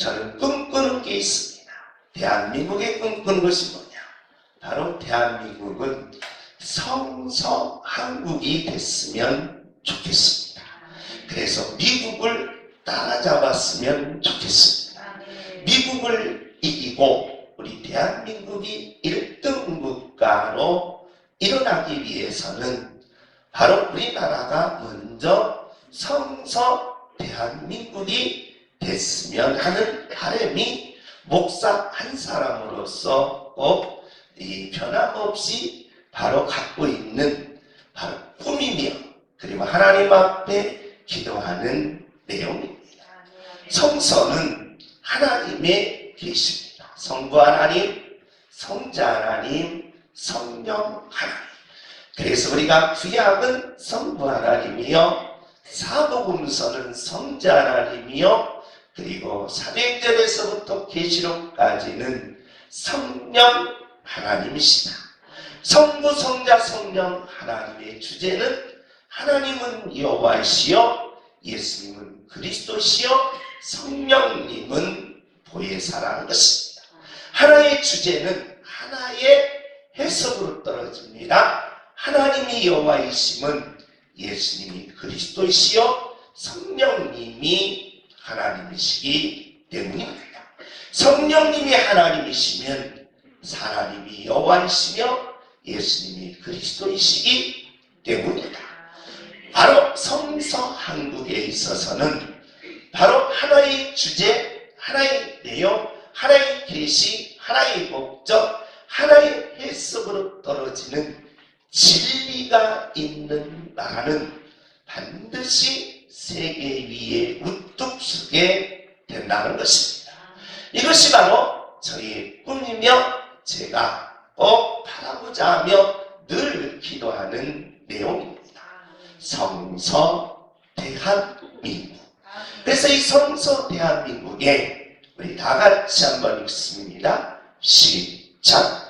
저는 꿈꾸는 게 있습니다. 대한민국의 꿈꾸는 것이 뭐냐? 바로 대한민국은 성서 한국이 됐으면 좋겠습니다. 그래서 미국을 따라잡았으면 좋겠습니다. 미국을 이기고 우리 대한민국이 1등 국가로 일어나기 위해서는 바로 우리나라가 먼저 성서 대한민국이 됐으면 하는 바람이 목사 한 사람으로서 꼭 이 변함없이 바로 갖고 있는 바로 꿈이며 그리고 하나님 앞에 기도하는 내용입니다. 성서는 하나님의 계시입니다. 성부 하나님, 성자 하나님, 성령 하나님. 그래서 우리가 구약은 성부 하나님이요, 사복음서는 성자 하나님이요, 그리고 사도행전에서부터 계시록까지는 성령 하나님이시다. 성부, 성자, 성령 하나님의 주제는 하나님은 여호와시요, 예수님은 그리스도시요, 성령님은 보혜사라는 것입니다. 하나의 주제는 하나의 해석으로 떨어집니다. 하나님이 여호와이심은 예수님이 그리스도시요, 성령님이 하나님이시기 때문입니다. 성령님이 하나님이시면 하나님이 여호와이시며 예수님이 그리스도이시기 때문이다. 바로 성서 한국에 있어서는 바로 하나의 주제, 하나의 내용, 하나의 계시, 하나의 목적, 하나의 해석으로 떨어지는 진리가 있는 나라는 반드시 세계 위에 우뚝 서게 된다는 것입니다. 이것이 바로 저희의 꿈이며 제가 꼭 바라고자 하며 늘 기도하는 내용입니다. 성서 대한민국. 그래서 이 성서 대한민국에 우리 다 같이 한번 읽습니다. 시작.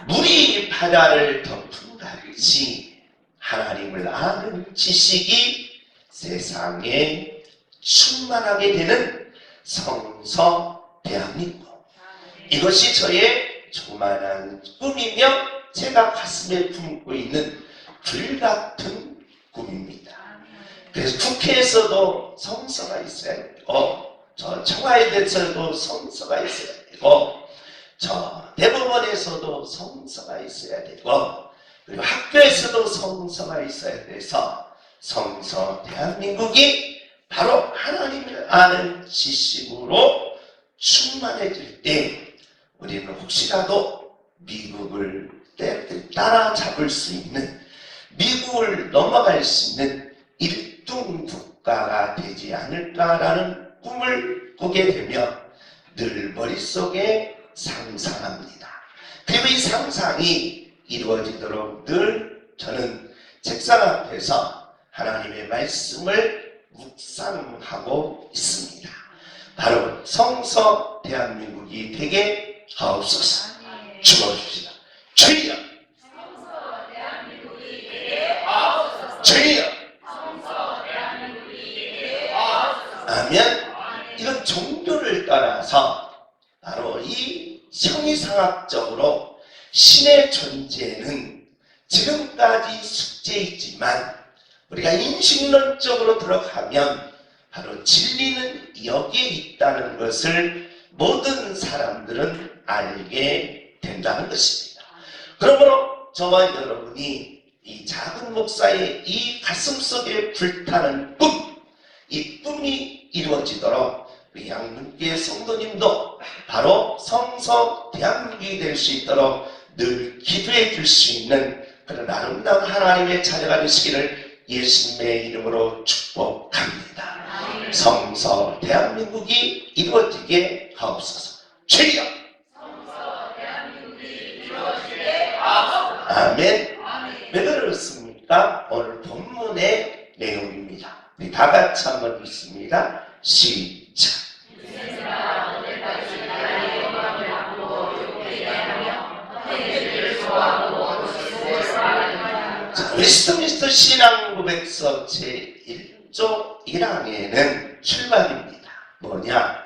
물이 바다를 덮은 같이 하나님을 아는 지식이 세상에 충만하게 되는 성서 대한민국. 이것이 저의 조만한 꿈이며 제가 가슴에 품고 있는 불같은 꿈입니다. 그래서 국회에서도 성서가 있어야 되고, 저 청와대에 대해서도 성서가 있어야 되고, 저 대법원에서도 성서가 있어야 되고, 그리고 학교에서도 성서가 있어야 돼서 성서 대한민국이 바로 하나님을 아는 지식으로 충만해질 때 우리는 혹시라도 미국을 따라잡을 수 있는, 미국을 넘어갈 수 있는 1등 국가가 되지 않을까라는 꿈을 꾸게 되며 늘 머릿속에 상상합니다. 그리고 이 상상이 이루어지도록 늘 저는 책상 앞에서 하나님의 말씀을 묵상하고 있습니다. 바로 성서 대한민국이 되게 하옵소서. 축원합시다. 주여, 성서 대한민국이 되게 하옵소서. 주여, 성서 대한민국이 되게 하옵소서. 아멘. 이건 종교를 따라서 바로 이 형이상학적으로 신의 존재는 지금까지 숙제이지만 우리가 인식론적으로 들어가면 바로 진리는 여기에 있다는 것을 모든 사람들은 알게 된다는 것입니다. 그러므로 저와 여러분이 이 작은 목사의 이 가슴속에 불타는 꿈, 이 꿈이 이루어지도록 우리 양문교회 성도님도 바로 성서 대한민국이 될 수 있도록 늘 기도해 줄 수 있는 그런 아름다운 하나님의 자녀가 되시기를 예수님의 이름으로 축복합니다. 성서 대한민국이 이루어지게 하옵소서. 주여, 성서 대한민국이 이루어지게 하옵소서. 아멘. 왜 그렇습니까? 오늘 본문의 내용입니다. 우리 다 같이 한번 읽습니다. 시작. 인생사 오늘까지 나의 영광을 받고 욕되게 웨스트민스터 신앙고백서 제1조 1항에는 출발입니다. 뭐냐?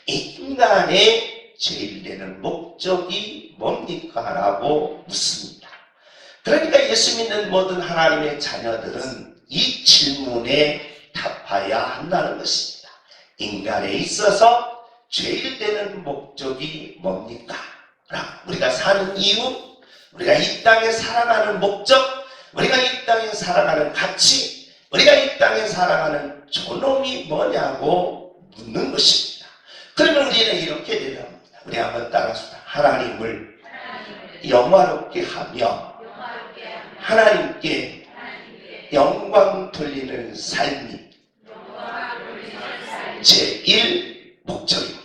인간의 제일 되는 목적이 뭡니까? 라고 묻습니다. 그러니까 예수 믿는 모든 하나님의 자녀들은 이 질문에 답해야 한다는 것입니다. 인간에 있어서 제일 되는 목적이 뭡니까? 우리가 사는 이유, 우리가 이 땅에 살아가는 목적, 우리가 이 땅에 살아가는 가치, 우리가 이 땅에 살아가는 존엄이 뭐냐고 묻는 것입니다. 그러면 우리는 이렇게 대답합니다. 우리 한번 따라합시다. 하나님을 영화롭게 하며 하나님께 영광 돌리는 삶이 제1 목적입니다.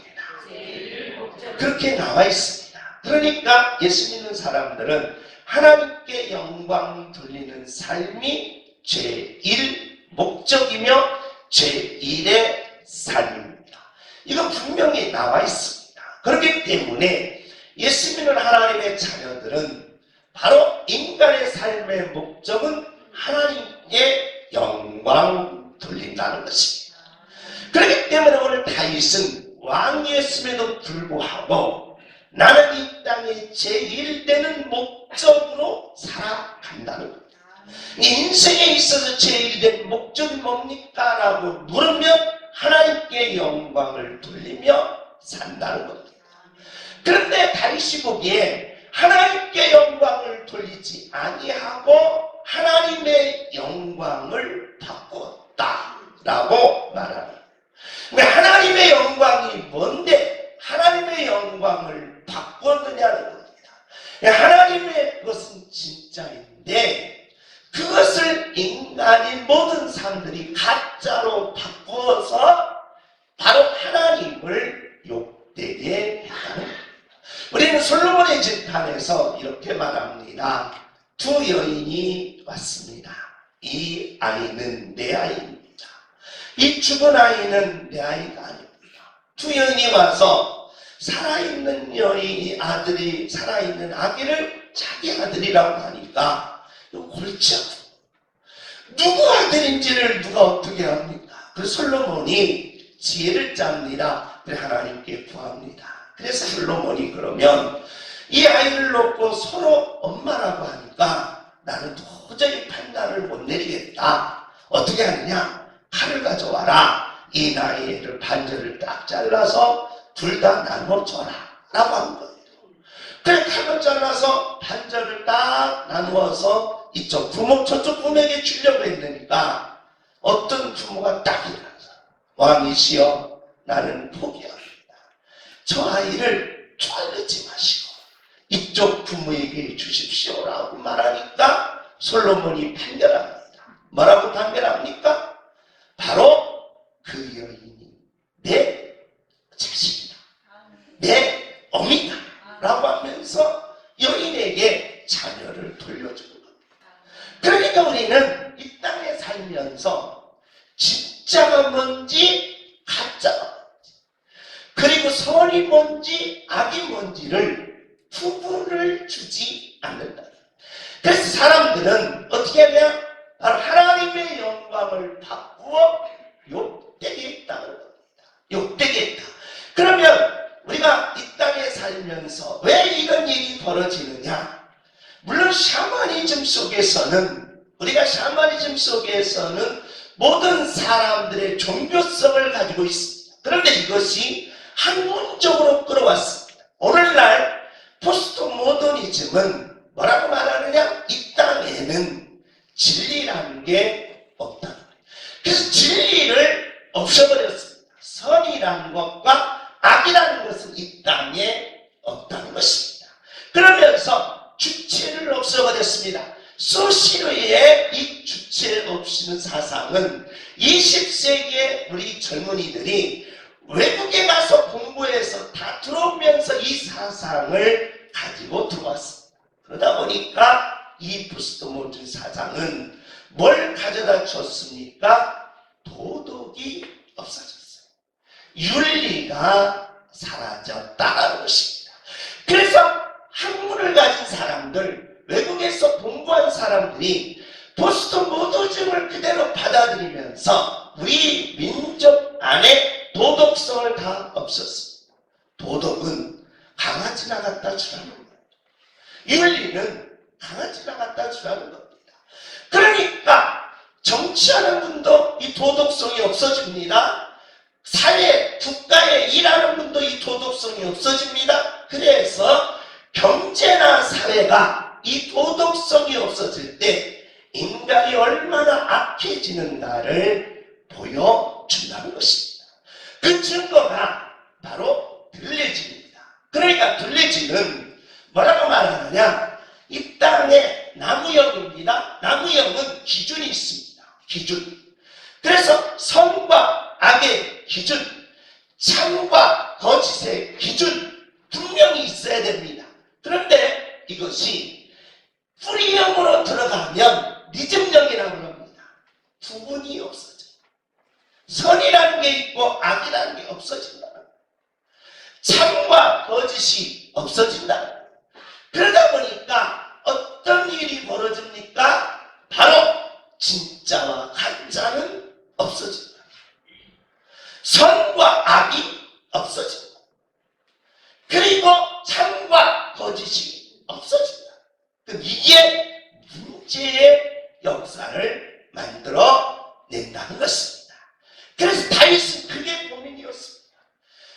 그렇게 나와 있습니다. 그러니까 예수 믿는 사람들은 하나님께 영광 돌리는 삶이 제1 목적이며 제1의 삶입니다. 이건 분명히 나와 있습니다. 그렇기 때문에 예수 믿는 하나님의 자녀들은 바로 인간의 삶의 목적은 하나님께 영광 돌린다는 것입니다. 그렇기 때문에 오늘 다윗은 왕이었음에도 불구하고 나는 이 땅에 제1되는 목적으로 살아간다는 겁니다. 인생에 있어서 제1된 목적이 뭡니까? 라고 물으면 하나님께 영광을 돌리며 산다는 겁니다. 그런데 다윗이 보기에 하나님께 영광을 돌리지 아니하고 하나님의 영광을 바꿨다라고 말합니다. 하나님의 영광이 뭔데 하나님의 영광을 바꿨느냐는 겁니다. 하나님의 것은 진짜인데 그것을 인간인 모든 사람들이 가짜로 바꾸어서 바로 하나님을 욕되게 했다는 겁니다. 우리는 솔로몬의 진판에서 이렇게 말합니다. 두 여인이 왔습니다. 이 아이는 내 아이입니다. 이 죽은 아이는 내 아이가 아닙니다. 두 여인이 와서 살아있는 여인이 아들이 살아있는 아기를 자기 아들이라고 하니까 골치 아프고 누구 아들인지를 누가 어떻게 합니까? 그 솔로몬이 지혜를 짭니다. 그래 하나님께 구합니다. 그래서 솔로몬이 그러면 이 아이를 놓고 서로 엄마라고 하니까 나는 도저히 판단을 못 내리겠다. 어떻게 하느냐? 칼을 가져와라. 이 나이를 반절을 딱 잘라서 둘 다 나눠줘라 라고 한 거예요. 그래 칼을 잘라서 반절을 딱 나누어서 이쪽 부모 저쪽 부모에게 주려고 했으니까 어떤 부모가 딱 일어나서 왕이시여 나는 포기합니다. 저 아이를 자르지 마시고 이쪽 부모에게 주십시오라고 말하니까 솔로몬이 판결합니다. 뭐라고 판결합니까? 바로 그 여인이 내 자식이다. 내 어미다. 라고 하면서 여인에게 자녀를 돌려주는 겁니다. 그러니까 우리는 이 땅에 살면서 진짜가 뭔지 가짜가 뭔지 그리고 선이 뭔지 악이 뭔지를 구분을 주지 않는다. 그래서 사람들은 어떻게 하냐? 바로 하나님의 영광을 바꾸어 욕되게 했다는 겁니다. 욕되게 했다. 그러면 우리가 이 땅에 살면서 왜 이런 일이 벌어지느냐? 물론 샤머니즘 속에서는 우리가 샤머니즘 속에서는 모든 사람들의 종교성을 가지고 있습니다. 그런데 이것이 학문적으로 끌어왔습니다. 오늘날 포스트 모더니즘은 뭐라고 말하느냐? 이 땅에는 진리라는 게 없다. 그래서 진리를 없애버렸습니다. 선이라는 것과 악이라는 것은 이 땅에 없다는 것입니다. 그러면서 주체를 없애버렸습니다. 소시로의 이 주체 없이는 사상은 20세기의 우리 젊은이들이 외국에 가서 공부해서 다 들어오면서 이 사상을 가지고 들어왔습니다. 그러다 보니까 이 포스트모던 사상은 뭘 가져다 줬습니까? 도덕이 없어졌어요. 윤리가 사라졌다는 것입니다. 그래서 학문을 가진 사람들, 외국에서 공부한 사람들이 포스트 모더즘을 그대로 받아들이면서 우리 민족 안에 도덕성을 다 없었습니다. 도덕은 강아지나 갖다 주라는 거예요. 윤리는 강아지나 갖다 주라는 겁니다. 그러니까 정치하는 분도 이 도덕성이 없어집니다. 사회, 국가에 일하는 분도 이 도덕성이 없어집니다. 그래서 경제나 사회가 이 도덕성이 없어질 때 인간이 얼마나 악해지는가를 보여준다는 것입니다. 그 증거가 바로 들레집입니다. 그러니까 들레집은 뭐라고 말하느냐, 이 땅에 나무형입니다. 나무형은 기준이 있습니다. 기준. 그래서 선과 악의 기준, 참과 거짓의 기준 분명히 있어야 됩니다. 그런데 이것이 뿌리형으로 들어가면 니즘형이라고 합니다. 구분이 없어져요. 선이라는 게 있고 악이라는 게 없어진다. 참과 거짓이 없어진다. 그러다 보니까 어떤 일이 벌어집니까? 바로 진짜와 가짜는 없어진다. 선과 악이 없어진다. 그리고 참과 거짓이 없어진다. 이게 문제의 역사를 만들어 낸다는 것입니다. 그래서 다윗은 그게 고민이었습니다.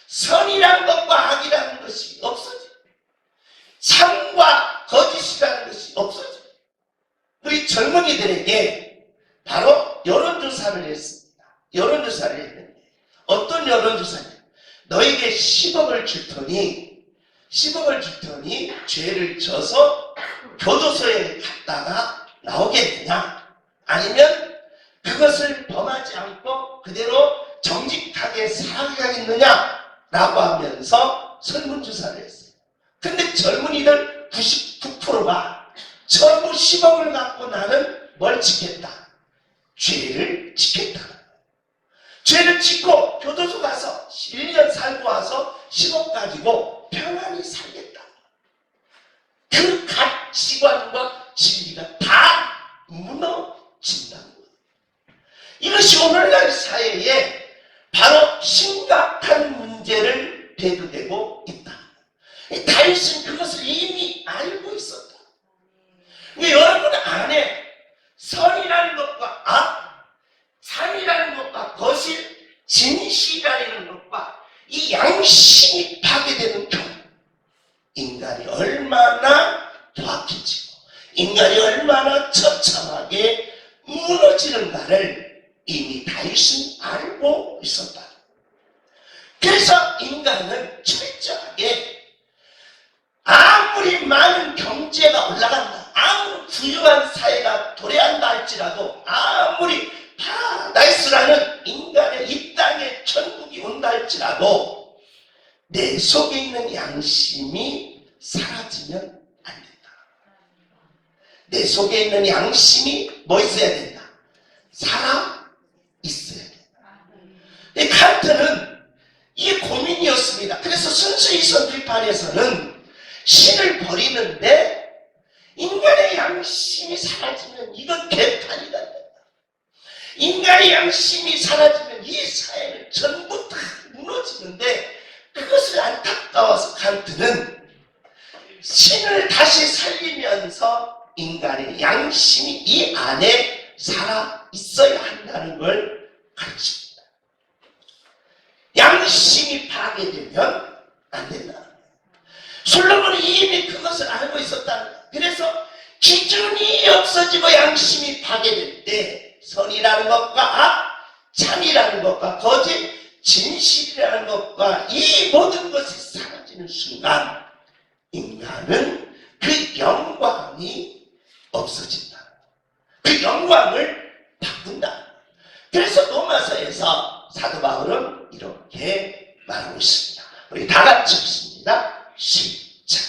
선이라는 것과 악이라는 것이 없어져. 참과 거짓이라는 것이 없어져. 우리 젊은이들에게 바로 여론조사를 했습니다. 여론조사를 했는데 어떤 여론조사냐? 너에게 10억을 줄 테니 죄를 져서 교도소에 갔다가 나오겠느냐? 아니면 그것을 범하지 않고 그대로 정직하게 살아가겠느냐? 라고 하면서 설문조사를 했어요. 근데 젊은이들 99%가 전부 10억을 갖고 나는 뭘 지켰다? 죄를 지켰다. 죄를 짓고 교도소 가서 1년 살고 와서 10억 가지고 평안히 살겠다. 그 가치관과 진리가 다 무너진다는 거예요. 이것이 오늘날 사회에 바로 심각한 문제를 대두되고 있다. 다윗은 그것을 이미 알고 있었다. 여러분 안에 선이라는 것과 악, 참이라는 것과 거짓, 진실이라는 것과 이 양심이 파괴되는 경우 인간이 얼마나 포악해지고 인간이 얼마나 처참하게 무너지는가를 이미 다윗은 알고 있었다. 그래서 인간은 철저하게 아무리 많은 경제가 올라간다, 아무리 부유한 사회가 도래한다 할지라도, 아무리 파라다이스라는 인간의 이 땅에 천국이 온다 할지라도 내 속에 있는 양심이 사라지면 안 된다. 내 속에 있는 양심이 뭐 있어야 된다? 살아 있어야 된다. 칸트는 이게 고민이었습니다. 그래서 순수히 선필판에서는 신을 버리는데 인간의 양심이 사라지면 이건 개판이다. 인간의 양심이 사라지면 이 사회는 전부 다 무너지는데 그것을 안타까워서 칸트는 신을 다시 살리면서 인간의 양심이 이 안에 살아 있어야 한다는 걸 가르칩니다. 양심이 파괴되면 안 된다. 솔로몬이 이미 그것을 알고 있었다는 거예요. 그래서 기준이 없어지고 양심이 파괴될 때 선이라는 것과 악, 참이라는 것과 거짓, 진실이라는 것과 이 모든 것이 사라지는 순간 인간은 그 영광이 없어진다. 그 영광을 바꾼다. 그래서 로마서에서 사도 바울은 이렇게 말하고 있습니다. 우리 다 같이 읽습니다. 시작.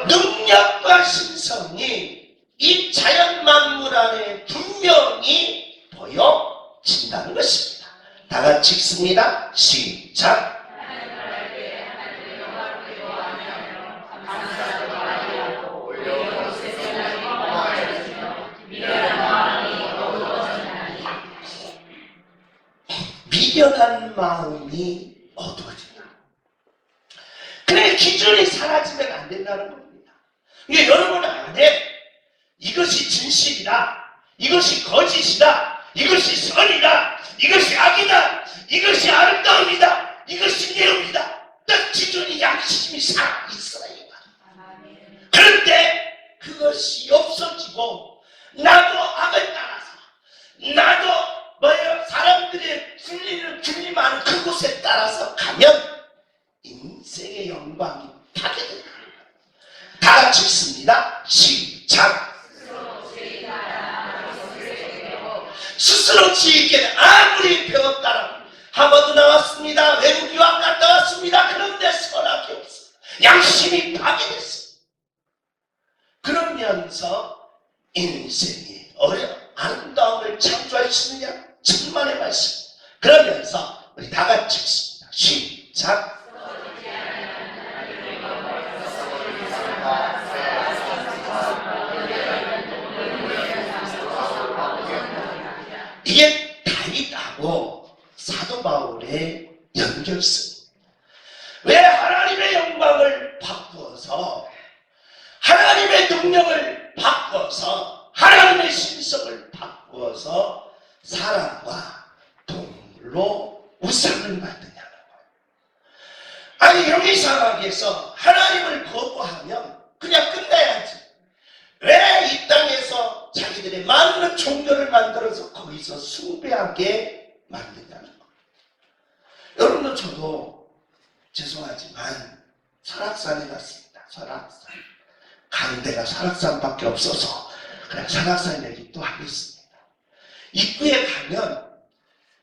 능력과 신성이 이 자연 만물 안에 분명히 보여진다는 것입니다. 다 같이 읽습니다. 시작. 미련한 마음이 어두워진다. 그래, 기준이 사라지면 안 된다는 겁니다. 이게 여러분 안에 이것이 진실이다, 이것이 거짓이다, 이것이 선이다, 이것이 악이다, 이것이 아름다움이다, 이것이 내용이다, 딱 기준이 양심이 살아있어야 해요. 그런데 그것이 없어지고 나도 악을 따라서, 나도 사람들의 굴림 많은 그곳에 따라서 가면 인생의 영광이 파괴된다. 다 같이 읽습니다. 시작. 스스로 지기에는 아무리 배웠다라고 하버드 나왔습니다, 외국 유학 갔다 왔습니다, 그런데 선악이 없어, 양심이 파괴됐어. 그러면서 인생이 아름다움을 창조할 수 있느냐? 천만의 말씀. 그러면서 우리 다 같이 읽습니다. 시작. 이게 다윗하고 사도 바울의 연결성. 왜 하나님의 영광을 바꾸어서, 하나님의 능력을 바꾸어서, 하나님의 신성을 바꾸어서 사람과 동물로 우상을 만드냐는 거예요. 아니, 여기 상황에서 하나님을 거부하면 그냥 끝내야지. 왜 이 땅에서 자기들의 많은 종교를 만들어서 거기서 숭배하게 만드냐는 거예요. 여러분도 저도 죄송하지만 설악산에 갔습니다. 설악산. 가는 데가 설악산밖에 없어서 그냥 설악산 얘기 또 하겠습니다. 입구에 가면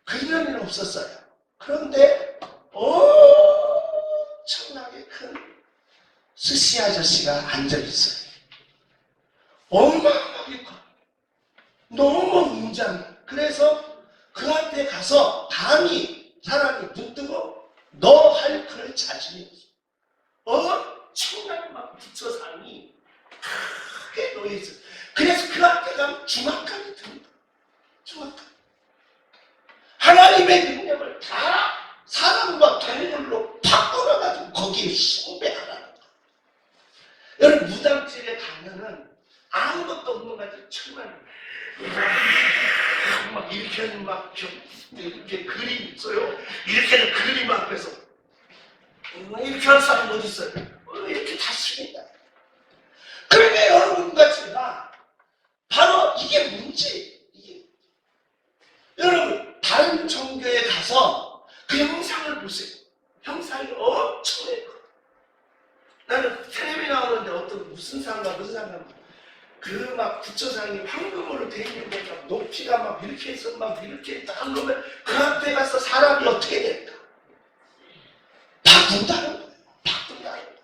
그림은 없었어요. 그런데 엄청나게 큰 스시 아저씨가 앉아있어요. 어마어마하게 커. 너무 웅장해. 그래서 그 앞에 가서 감히 사람이 붙들고 너 할 그럴 자신이 없어. 엄청나게 막 부처상이 크게 놓여있어요. 그래서 그 앞에 가면 중압감이 듭니다. 중압감. 하나님의 능력을 다 사람과 동물로 바꿔놔가지고 거기에 숭배하라는 거예요. 여러분, 무당집에 가면은 아무것도 없는 것 같아요. 정말 막 이렇게는 막 이렇게 그림 있어요. 이렇게는 그림 앞에서 이렇게 하는 사람 어디 있어요? 이렇게 다 씁니다. 그러니까 여러분과 제가 바로 이게 문제. 여러분, 다른 종교에 가서 그 형상을 보세요. 형상이 엄청나요. 나는 텔레비 나오는데 어떤 무슨 상가 그 막 부처상이 황금으로 돼 있는 데가 높이가 막 이렇게 해서 막 이렇게 딱 놓으면 그 앞에 가서 사람이 어떻게 될까? 바꾼다는 거예요. 바꾼다는 거예요.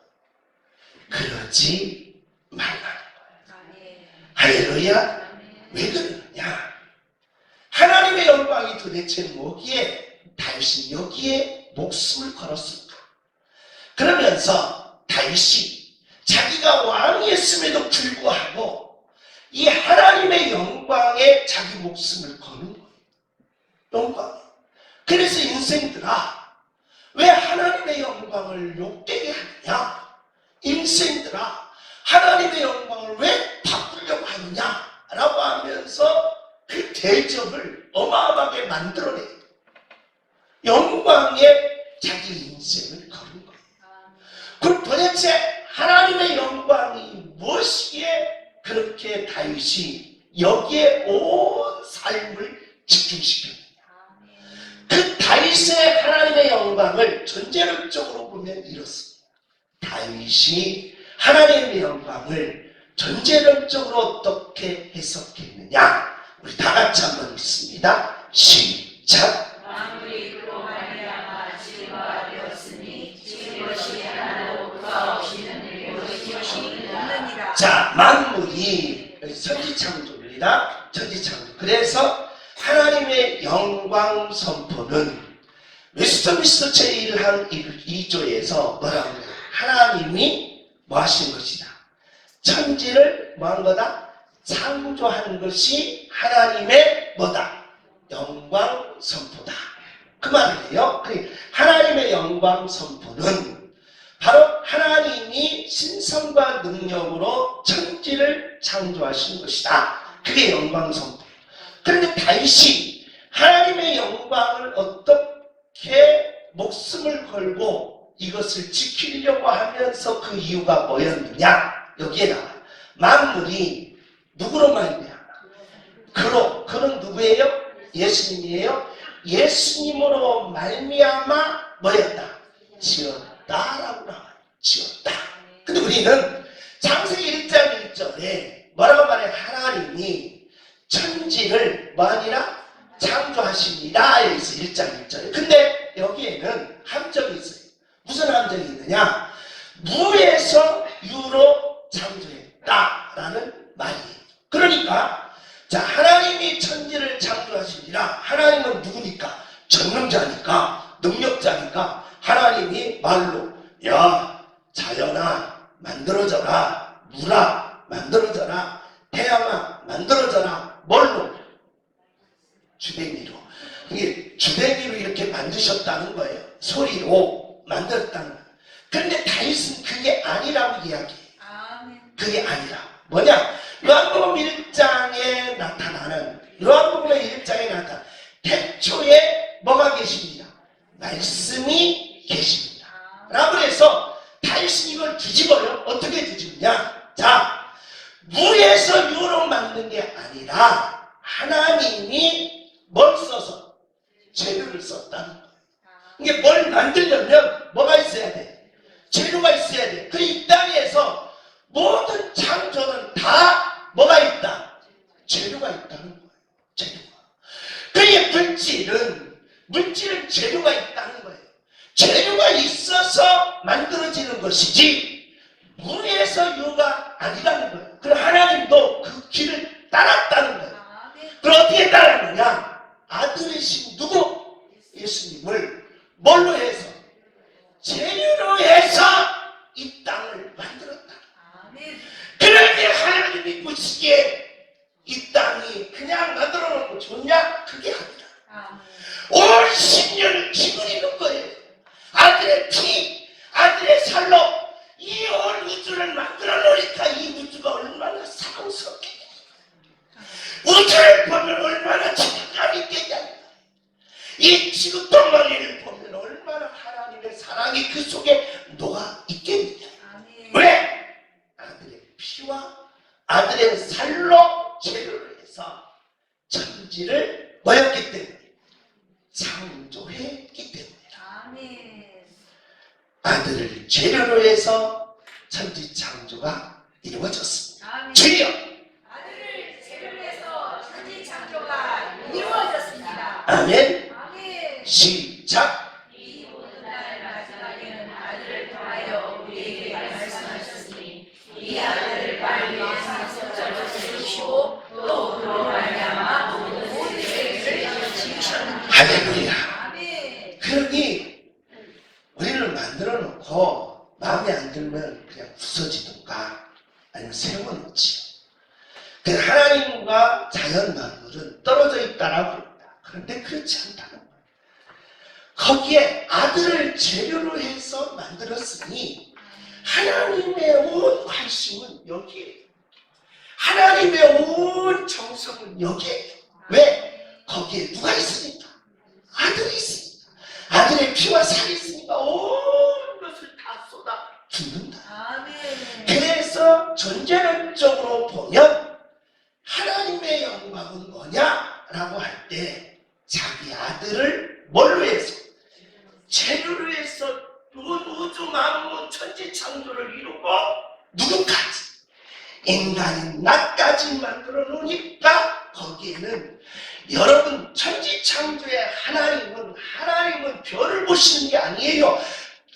그러지 말라는 거예요. 할렐루야. 왜 그러느냐? 하나님의 영광이 도대체 뭐기에 다윗이 여기에 목숨을 걸었을까? 그러면서 다윗이 자기가 왕이었음에도 불구하고 이 하나님의 영광에 자기 목숨을 거는 거예요. 영광. 그래서 인생들아, 왜 하나님의 영광을 욕되게 하느냐? 인생들아, 하나님의 영광을 왜 바꾸려고 하느냐? 라고 하면서 그 대접을 어마어마하게 만들어내요. 영광에 자기 인생을 거는 거예요. 그럼 도대체 하나님의 영광이 무엇이기에 그렇게 다윗이 여기에 온 삶을 집중시켰느냐? 그 다윗의 하나님의 영광을 전제론적으로 보면 이렇습니다. 다윗이 하나님의 영광을 전제론적으로 어떻게 해석했느냐? 우리 다 같이 한번 읽습니다. 시작. 만물이 그로 말미암아 지혜가 되었으니 지혜것이 하나도 그가 없이는 무엇이 없느니라. 자, 만물이 천지창조입니다. 천지창조. 그래서 하나님의 영광 선포는 웨스트민스터 제1항 2조에서 뭐라고 해요? 하나님이 뭐 하신 것이다? 천지를 뭐 한 거다? 창조한 것이 하나님의 뭐다? 영광 선포다. 그 말이에요. 하나님의 영광 선포는 바로 하나님이 신성과 능력으로 천지를 창조하신 것이다. 그게 영광 선포. 그런데 다윗이 하나님의 영광을 어떻게 목숨을 걸고 이것을 지키려고 하면서 그 이유가 뭐였느냐? 여기에 나와요. 만물이 누구로 말미암아? 그는 누구예요? 예수님이에요. 예수님으로 말미암아 뭐였다? 지었다라고 나와요. 지었다. 근데 우리는 창세기 1장 1절에 뭐라고 말해? 하나님이 천지를 뭐하니라? 창조하십니다. 여기서 1장 1절에. 근데 여기에는 함정이 있어요. 무슨 함정이 있느냐? 무에서 유로 창조했다라는 말이에요. 그러니까 자, 하나님이 천지를 창조하시니라. 하나님은 누구니까? 전능자니까, 능력자니까 하나님이 말로 야 자연아 만들어져라, 물아 만들어져라, 태양아 만들어져라. 뭘로? 주댕이로. 이게 주댕이로 이렇게 만드셨다는 거예요. 소리로 만들었다는 거예요. 그런데 다윗은 그게 아니라고 이야기해요. 그게 아니라 뭐냐? 요한복음 1장에 나타나는 요한복음의 1장에 나타나는 태초에 뭐가 계십니다? 말씀이 계십니다. 라고 해서 다윗은 이걸 뒤집어요. 어떻게 뒤집냐? 자, 무에서 유로 만든 게 아니라 하나님이 뭘 써서? 재료를 썼다는 거예요. 이게 뭘 만들려면 뭐가 있어야 돼? 재료가 있어야 돼. 그 이 땅에서 모든 창조는 다 뭐가 있다? 재료가 있다는 거예요. 재료가. 그의 물질은 재료가 있다는 거예요. 재료가 있어서 만들어지는 것이지 무에서 유가 아니라는 거예요. 그럼 하나님도 그 길을 따랐다는 거예요. 그럼 어떻게 따랐느냐? 아들이신 누구? 예수님을 뭘로 해서? 재료로 해서 이 땅을 만들었다. 그런데 하나님이 보시기에 이 땅이 그냥 만들어 놓고 좋냐? 그게 아니라 온 10년을 기울이는 거예요. 아들의 피, 아들의 살로 이 온 우주를 만들어 놓으니까 이 우주가 얼마나 사랑스럽게, 우주를 보면 얼마나 책임감 있겠냐. 이 지구덩어리를 보면 얼마나 하나님의 사랑이 그 속에 녹아 있겠느냐. 왜? 아들의 피와 아들의 살로 재료를 해서 천지를 뭐였기 때문에? 창조했기 때문이다. 아들을 재료로 해서 천지 창조가 이루어졌습니다. 주여! 아들을 재료로 해서 천지 창조가 이루어졌습니다. 아멘. 시작! 이 모든 날 마지막에는 아들을 통하여 우리에게 말씀하셨으니 이 아들을 빨리 상속자로 세우시고 또 그로 말미암아 모든 세계를 지으셨느니라. 할렐루야. 그러니 우리를 만들어 놓고 마음에 안 들면 그냥 부서지든가 아니면 세워놓지요. 그 하나님과 자연 만물은 떨어져 있다라고 합니다. 그런데 그렇지 않다는 거예요. 거기에 아들을 재료로 해서 만들었으니 하나님의 온 관심은 여기에요. 하나님의 온 정성은 여기에요. 왜? 거기에 누가 있으니까? 아들이 있으니까. 아들의 피와 살이 있으니까 온 것을 다 쏟아 붓는다. 그래서 전제론적으로 보면 하나님의 영광은 뭐냐라고 할 때 자기 아들을 뭘로 해서? 재료로 해서 우주 만물 천지 창조를 이루고 누구까지? 인간인 나까지 만들어 놓으니까 거기에는 여러분 천지 창조의 하나님은 별을 보시는 게 아니에요.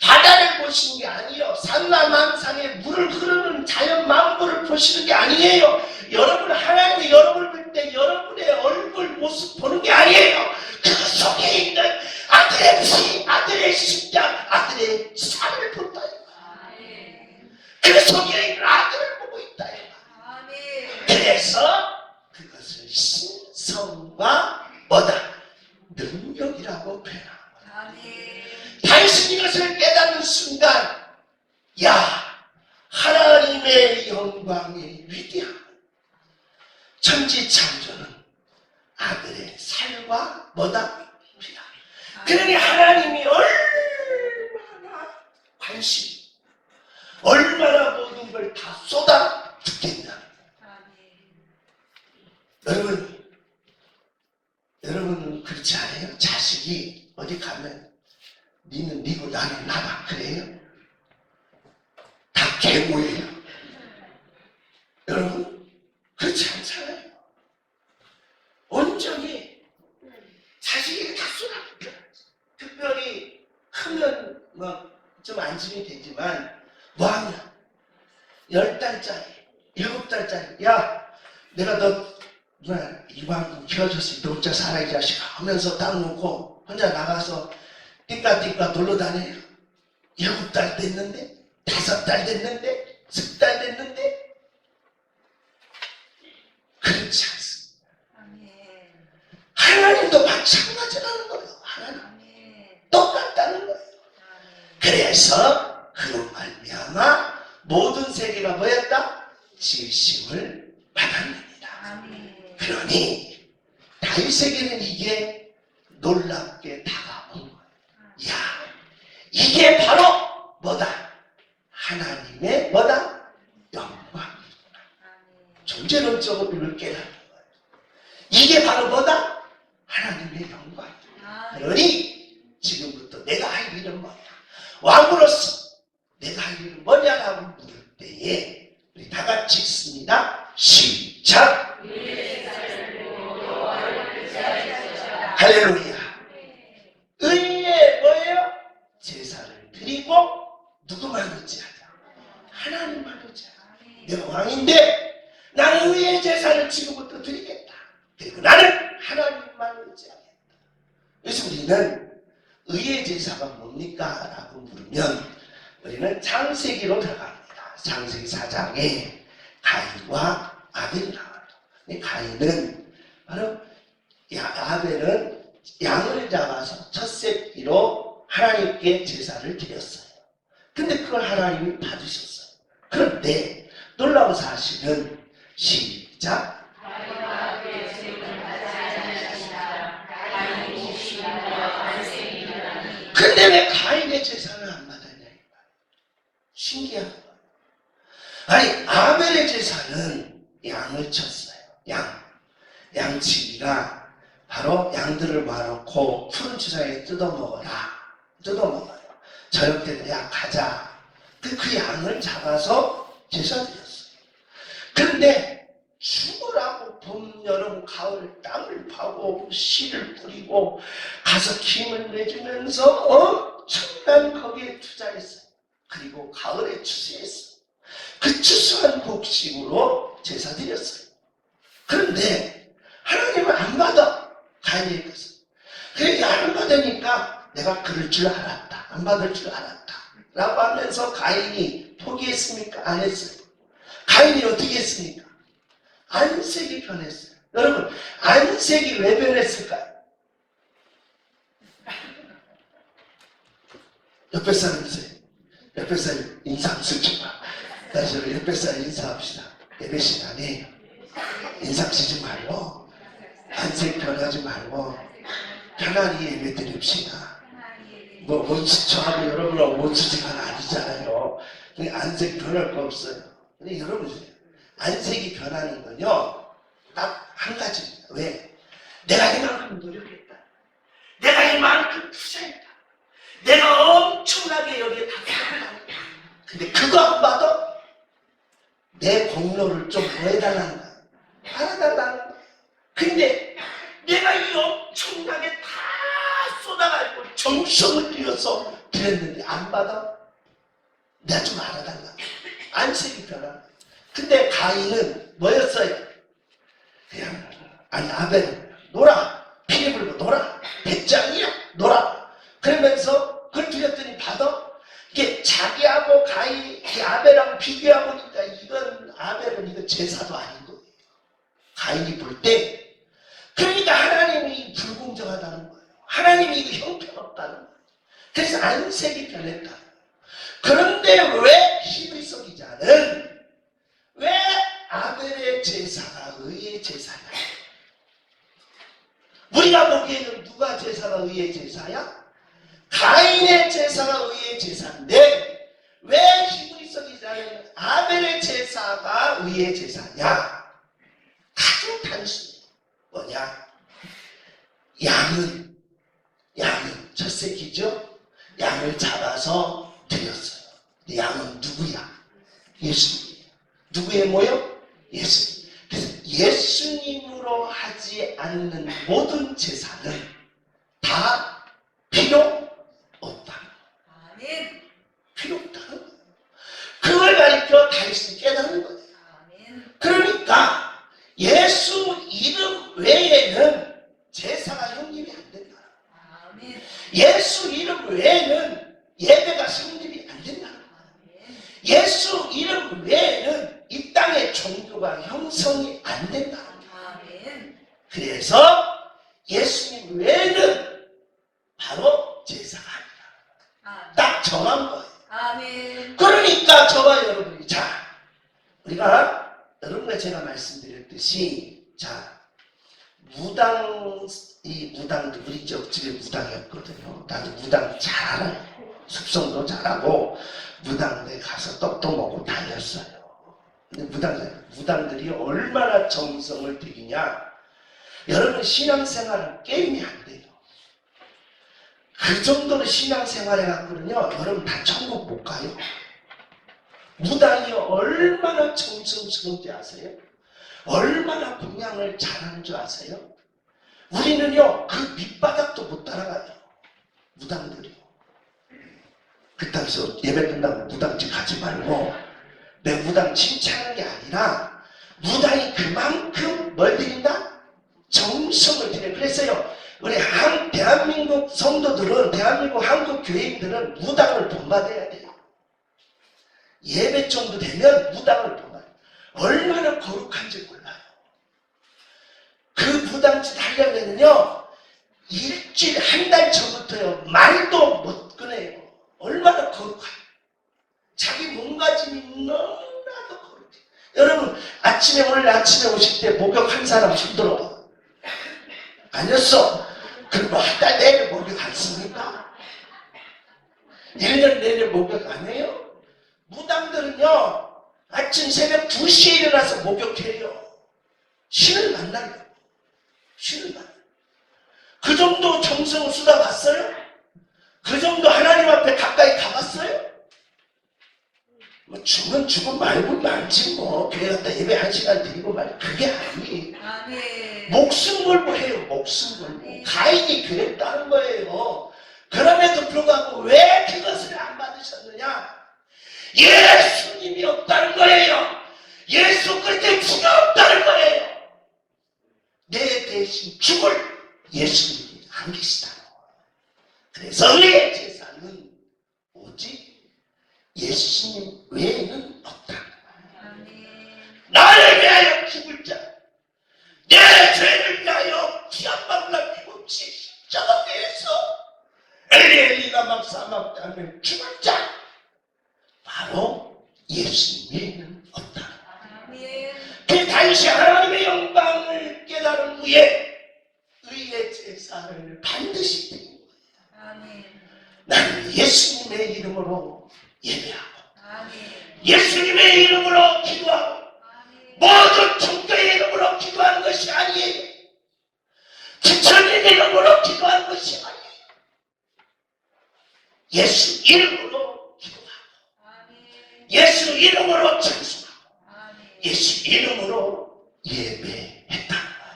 바다를 보시는 게 아니에요. 산나망상에 물을 흐르는 자연 만물을 보시는 게 아니에요. 여러분 하나님이 여러분을 볼 때 여러분의 얼굴 모습 보는 게 아니에요. 그 속에 있는 아들의 피, 아들의 심장, 아들의 살을 본다. 그 속에 있는 아들을 보고 있다. 그래서 그것을 신성과 뭐다? 능력이라고 표현합니다. 당신이 이것을 깨닫는 순간, 야, 하나님의 영광의 위대함, 천지창조는 아들의 살과 뭐다? 피다. 그러니 하나님이 얼마나 관심, 얼마나 모든 걸 다 쏟아 붓겠냐. 여러분은 그렇지 않아요? 자식이 어디 가면 니는 니고 나는 나다 그래요? 다 개고예요. 여러분 그렇지 않잖아요. 온전히 자식이 다 쏟아붓겨. 특별히 크면 좀 안심이 되지만 뭐하냐? 10달짜리 7달짜리 야 내가 너 누나 이만큼 키워줬으니 너 혼자 살아 이 자식아 하면서 딱 놓고 혼자 나가서 띵까띵까 놀러 다녀요. 7달 됐는데 5달 됐는데 10달 됐는데 그렇지 않습니다. 하나님도 마찬가지라는 거예요. 하나님 똑같다는 거예요. 그래서 그로 말미암아 모든 세계가 뭐였다? 지으심을 받았느니라. 그러니 다윗에게는 이게 놀랍게 다가온 거예요. 야, 이게 바로 뭐다? 하나님의 뭐다? 영광이구나. 존재론적으로 이걸 깨닫는 거예요. 이게 바로 뭐다? 하나님의 영광이구나. 그러니 지금부터 내가 할 일은 뭐냐? 왕으로서 내가 할 일은 뭐냐라고 물을 때에 우리 다 같이 읽습니다. 시작! 할렐루야. 의에 뭐예요? 제사를 드리고 누구만 의지하자? 하나님만 의지하자. 내가 왕인데 나는 의의 제사를 지금부터 드리겠다. 그리고 나는 하나님만 의지하겠다. 그래서 우리는 의의 제사가 뭡니까? 라고 물으면 우리는 창세기로 들어갑니다. 창세기 4장에 가인과 아벨이 나와요. 가인은 바로 아벨은 양을 잡아서 첫 새끼로 하나님께 제사를 드렸어요. 근데 그걸 하나님이 받으셨어요. 그런데 놀라운 사실은 시작. 근데 왜 가인의 제사를 안 받았냐? 신기한 거예요. 아니 아벨의 제사는 양을 쳤어요. 양치기가 바로 양들을 모아놓고 푸른 주상에 뜯어먹어요. 저녁 때는 야 가자. 그 양을 잡아서 제사 드렸어요. 그런데 죽으라고 봄, 여름, 가을 땅을 파고 씨를 뿌리고 가서 김을 내주면서 엄청난 거기에 투자했어요. 그리고 가을에 추수했어요. 그 추수한 곡식으로 제사 드렸어요. 그런데 하나님은 안 받아. 가인의 것을. 그래 안 받으니까 내가 그럴 줄 알았다. 안 받을 줄 알았다. 라고 하면서 가인이 포기했습니까? 안 했어요. 가인이 어떻게 했습니까? 안색이 변했어요. 여러분 안색이 왜 변했을까요? 옆에 사람 있어요. 옆에 사람 인사 한번 쓰지 마. 다시 옆에 사람 인사합시다. 예배 시간에 인상 쓰지 말고 안색 변하지 말고 편안히 예배 드립시다. 뭐 저하고 여러분하고 원수지간 아니잖아요. 안색 변할 거 없어요. 근데 여러분 안색이 변하는 건요 딱 한 가지입니다. 왜? 내가 이만큼 노력했다. 내가 이만큼 투자했다. 내가 엄청나게 여기에 다 투자했다. 근데 그거 안 봐도 내 공로를 좀 해달라는 거야. 알아달라는 거야. 근데 내가 이 엄청나게 다 쏟아가지고 정성을 들여서 드렸는데 안 받아? 내가 좀 알아달라. 안색이 변하는 거야. 근데 가인은 뭐였어요? 그냥 아벨은 놀아. 피리 불고 놀아. 배짱이야. 놀아. 그러면서 그걸 드렸더니 받아. 이게 자기하고 가인, 아벨하고 비교해 보니까 이건 아벨은 이거 제사도 아닌 거예요. 가인이 볼 때. 그러니까 하나님이 불공정하다는 거예요. 하나님이 이거 형편없다는 거예요. 그래서 안색이 변했다. 그런데 왜 히브리서 기자는 왜 아벨의 제사가 의의 제사냐? 우리가 보기에는 누가 제사가 의의 제사야? 가인의 제사가 의의 제사인데 왜 히브리서 기자는 아벨의 제사가 의의 제사냐? 아주 단순해. 뭐냐? 양은 첫새끼죠? 양을 잡아서 드렸어요. 양은 누구야? 예수님이에요. 누구의 모형? 예수님. 그래서 예수님으로 하지 않는 모든 제사는 다 필요 없다. 아멘. 필요 없다. 그걸 가르쳐 다윗이 깨닫는 거예요. 아멘. 그러니까 예수 이름 외에는 제사가 성립이 안 된다. 아멘. 예수 이름 외에는 예배가 성립이 안 된다. 아멘. 예수 이름 외에는 이 땅의 종교가 형성이 안 된다. 아멘. 그래서 예수님 외에는 바로 제사가 아니다. 아멘. 딱 정한 거예요. 아멘. 그러니까 저와 여러분이 우리가 여러분과 제가 말씀드렸듯이 무당도 우리 집에 무당이었거든요. 나도 무당 잘 알아요. 습성도 잘하고 무당대 가서 떡도 먹고 다녔어요. 근데 무당들이 얼마나 정성을 들이냐? 여러분 신앙생활은 게임이 안 돼요. 그 정도로 신앙생활 해갖고는요, 여러분 다 천국 못 가요. 무당이 얼마나 정성스러운지 아세요? 얼마나 공양을 잘하는 줄 아세요? 우리는요, 그 밑바닥도 못 따라가요. 무당들이요. 그렇다고 해서 예배 끝나고 무당집 가지 말고, 내 무당 칭찬하는 게 아니라, 무당이 그만큼 뭘 드린다? 정성을 드려요. 그래서요, 우리 대한민국 성도들은, 대한민국 한국 교회인들은 무당을 본받아야 돼요. 예배 정도 되면 무당을 본받아요. 얼마나 거룩한지 몰라요. 그 무당짓 하려면요, 일주일 한 달 전부터요, 말도 못 꺼내요. 얼마나 거룩해요. 자기 몸가짐이 너무나도 거룩해요. 여러분, 오늘 아침에 오실 때 목욕 한 사람 손들어. 아니었어. 그럼 한 달 내내 목욕 안 씁니까? 1년 내내 목욕 안 해요? 무당들은요, 아침 새벽 2시에 일어나서 목욕해요. 신을 만나려고. 신을 만나려고. 그 정도 정성을 쏟아봤어요? 그 정도 하나님 앞에 가까이 가봤어요? 뭐 죽은 말고 말지 뭐. 교회 갔다 예배 1시간 드리고 말 그게 아니에요. 아멘. 목숨 걸고 해요. 목숨 걸고. 가인이 그랬다는 거예요. 그럼에도 불구하고 왜 그것을 안 받으셨느냐? 예수님이 없다는 거예요. 예수 그리스도의 피가 없다는 거예요. 내 대신 죽을 예수님이 안 계시다. 그래서 우리의 제사는 오직 예수님 외에는 없다. 아멘. 나를 위하여 죽을 자, 내 죄를 위하여 피 한 방울 남기고 십자가 위에서 엘리엘리가 막사막다는 죽을 자, 바로 예수님 외에는 없다. 아멘. 그 당시 하나님의 영광을 깨달은 후에 의의 제사를 반드시 드린 거예요. 아멘. 나는 예수님의 이름으로 예배하고 아멘. 예수님의 이름으로 기도하고 아멘. 모든 종교의 이름으로 기도하는 것이 아니에요. 부처님의 이름으로 기도하는 것이 아니에요. 예수 이름으로 기도하고 아멘. 예수 이름으로 찬송하고 아멘. 예수 이름으로 예배했다.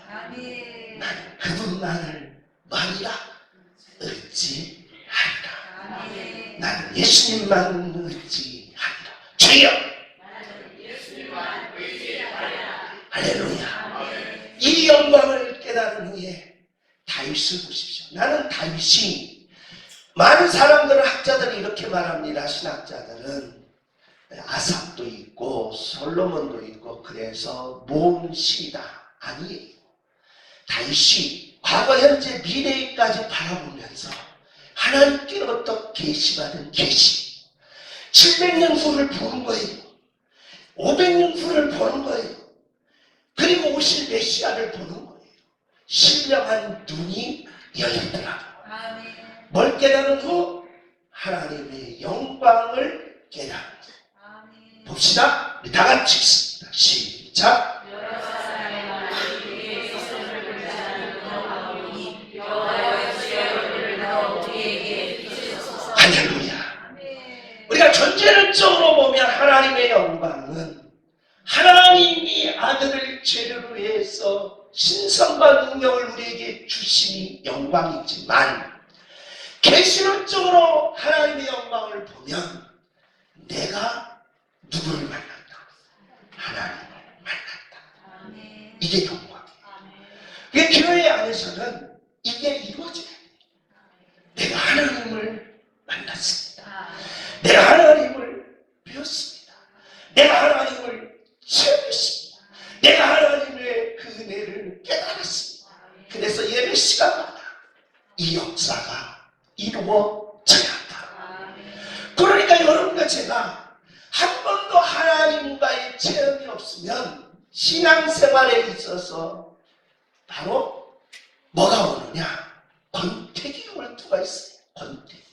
아멘. 나는 그분만을 말이라 의지하리라. 아멘. 나는 예수님만 의지하리라. 주여 할렐루야. 이 영광을 깨달은 후에 다윗을 보십시오. 나는 다윗이, 많은 사람들은, 학자들이 이렇게 말합니다. 신학자들은 아삽도 있고 솔로몬도 있고 그래서 모은 시다. 아니에요. 다윗이 과거 현재 미래까지 바라보면서 하나님께로부터 계시받은 계시, 700년 후를 보는 거예요. 500년 후를 보는 거예요. 그리고 오실 메시아를 보는 거예요. 신령한 눈이 열리더라고요. 아멘. 뭘 깨달은 후? 하나님의 영광을 깨달은 후. 아멘. 봅시다. 우리 다 같이 읽습니다. 시작. 여러 사람의 말을 우리에게 소설을 보지 않는 너하오니 여호와여 주의 얼굴을 더 우리에게 비추소서. 할렐루야. 아멘. 우리가 전제론적으로 보면 하나님의 영광은 하나님이 아들을 죄를 위해서 신성과 능력을 우리에게 주심이 영광이지만, 계시론적으로 하나님의 영광을 보면 내가 누구를 만났다? 하나님을 만났다. 아멘. 이게 영광이에요. 아멘. 그게 교회 안에서는 이게 이루어져야 돼요. 내가 하나님을 만났습니다. 아멘. 내가 하나님을 배웠습니다. 내가 하나님을 체험했습니다. 내가 하나님의 그 은혜를 깨달았습니다. 그래서 예배 시간마다 이 역사가 이루어져야 한다. 아멘. 그러니까 여러분과 제가 한 번도 하나님과의 체험이 없으면 신앙생활에 있어서 바로 뭐가 오느냐? 권태기 올 수가 있어요. 권태기.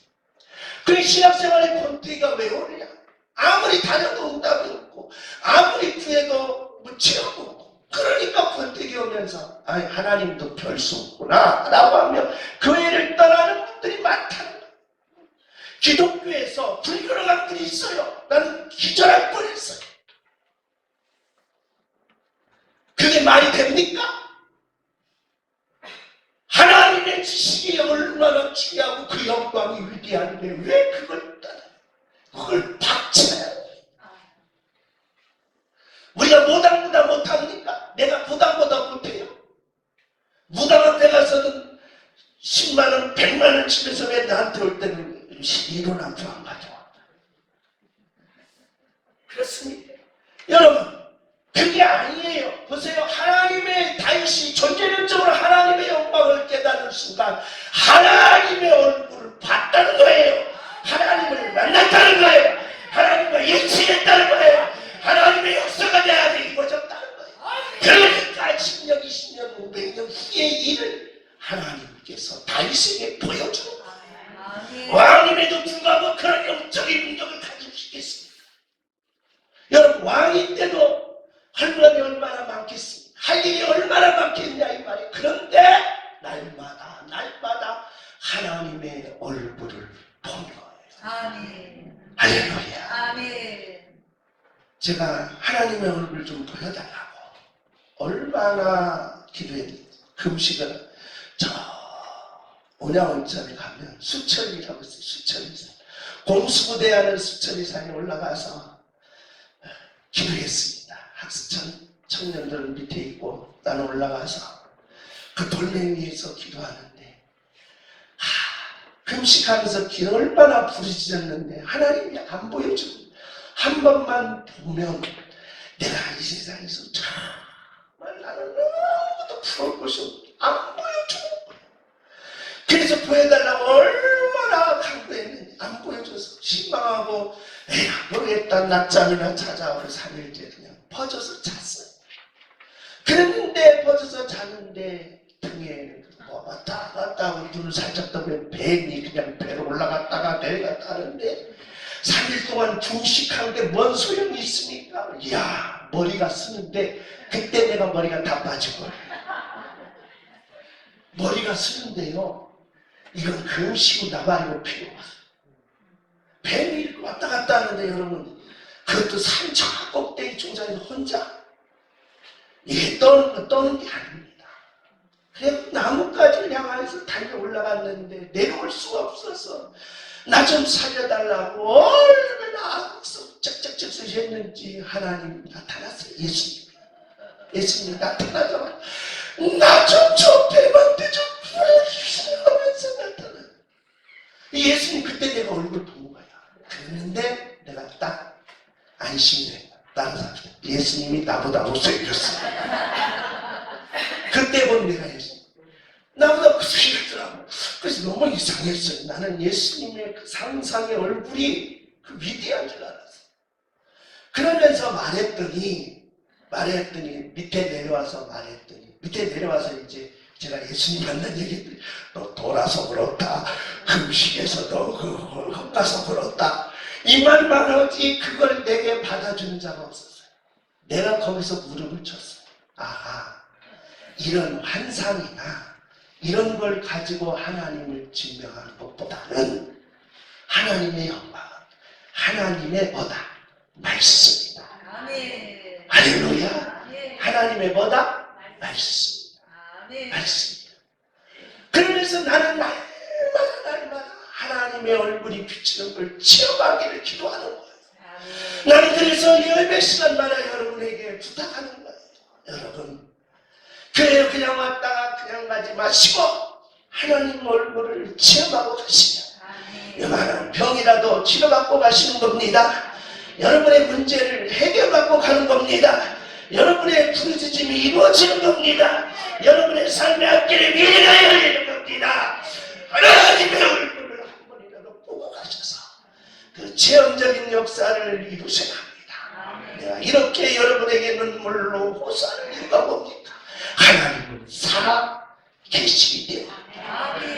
그 신앙생활에 권태기가 왜 오느냐? 아무리 다녀도 응답이 없고 아무리 구해도 뭐 체험도 없고, 그러니까 권태기 오면서 아니 하나님도 별 수 없구나 라고 하며 교회를 떠나는 분들이 많다는 거예요. 기독교에서 불교로 간 분이 있어요. 나는 기절할 뻔했어요. 그게 말이 됩니까? 하나님의 지식이 얼마나 중요하고 그 영광이 위대한데 왜 그걸 떠나요? 그걸 박치해야 돼요. 우리가 무당보다 못합니까? 내가 무당보다 못해요? 무당 앞에 가서는 10만원, 100만원 치면서 왜 나한테 올 때는 1원 안 가져와? 그렇습니다. 여러분, 그게 아니에요. 보세요. 하나님의 다윗이 존재론적으로 하나님의 영광을 깨닫는 순간 하나님의 얼굴을 봤다는 거예요. 하나님을 만났다는 거예요. 하나님과 일치했다는 거예요. 하나님의 역사가 내 안에 이루어졌다는 거예요. 그러니까 10년, 20년, 500년 후의 일을 하나님께서 다윗에게 보여주는 거예요. 아멘. 왕임에도 불구하고 그런 영적인 능력을 가지고 있겠습니까? 여러분, 왕인데도 할 말이 얼마나 많겠습니까? 할 일이 얼마나 많겠냐 이 말이에요. 그런데 날마다 하나님의 얼굴을 보는 거예요. 아멘. 할렐루야. 아멘. 제가 하나님의 얼굴 좀 보여달라고 얼마나 기도했는지. 금식을 저 온양원점에 가면 수천리라고 있어요. 수천리산. 공수부대하는 수천리산에 올라가서 기도했습니다. 학습 청년들은 밑에 있고 나는 올라가서 그 돌멩이 위에서 기도하는데, 금식하면서 기도 얼마나 부르짖었는데 하나님이 안 보여주고, 한 번만 보면 내가 이 세상에서 정말 나는 아무것도 부러울 것이 없고 안 보여주는 거예요. 그래서 보여달라고 얼마나 강구했는지 안 보여줘서 실망하고 에이 모르겠다, 낮잠이나 자자고 3일째 그냥 퍼져서 잤어요. 그랬는데 퍼져서 잤는데 등에 뭐 왔다 갔다 하고 눈을 살짝 떠보면 뱀이 그냥 배로 올라갔다가 내려갔다 하는데 3일 동안 중식한 게 뭔 소용이 있습니까? 이야, 머리가 쓰는데 그때 내가 머리가 다 빠진 거예요. 머리가 쓰는데요, 이건 금시고 나발이고 필요 없어요. 뱀이 왔다 갔다 하는데 여러분, 그것도 산천 꼭대기 중산에서 혼자 이게 떠는 게 아닙니다. 그래서 나뭇가지를 향해서 달려 올라갔는데 내려올 수가 없어서 나 좀 살려달라고 얼마나 쩍쩍쩍 했는지 하나님 나타났어요. 예수님 나타나자마자 나 좀 저 뱀한테 좀 안심해. 다른 사람 예수님이 나보다 못생겼어. 그때 본 내가 예수님 나보다 못생겼더라고. 그래서 너무 이상했어요. 나는 예수님의 그 상상의 얼굴이 그 위대한 줄 알았어. 그러면서 말했더니 밑에 내려와서 이제 제가 예수님 만난 얘기했더니 너 돌아서 그렇다. 금식에서 너 그걸 헛가서 그렇다. 이 말만 하지 그걸 내게 받아주는 자가 없었어요. 내가 거기서 무릎을 쳤어요. 아하, 이런 환상이나 이런 걸 가지고 하나님을 증명하는 것보다는 하나님의 영광은 하나님의 뭐다? 말씀이다. 아멘. 할렐루야. 아멘. 하나님의 뭐다? 말씀. 아멘. 말씀이다. 그러면서 나는 날마다 하나님의 얼굴이 비치는 걸 체험하기를 기도하는 거예요. 아멘. 나는 그래서 예배 시간마다 여러분에게 부탁하는 거예요. 여러분, 그래요. 그냥 왔다가 그냥 가지 마시고 하나님 얼굴을 체험하고 가시면 아멘. 요만한 병이라도 치료받고 가시는 겁니다. 여러분의 문제를 해결받고 가는 겁니다. 여러분의 부르짖음이 이루어지는 겁니다. 여러분의 삶의 앞길에 미래가 열리는 겁니다. 하나님의 얼굴을 한 번이라도 보고 가셔서 그 체험적인 역사를 이루셔야 합니다. 내가 이렇게 여러분에게 눈물로 호소하는 이유가 뭡니까? 하나님은 살아 계시기 때문에. 아멘.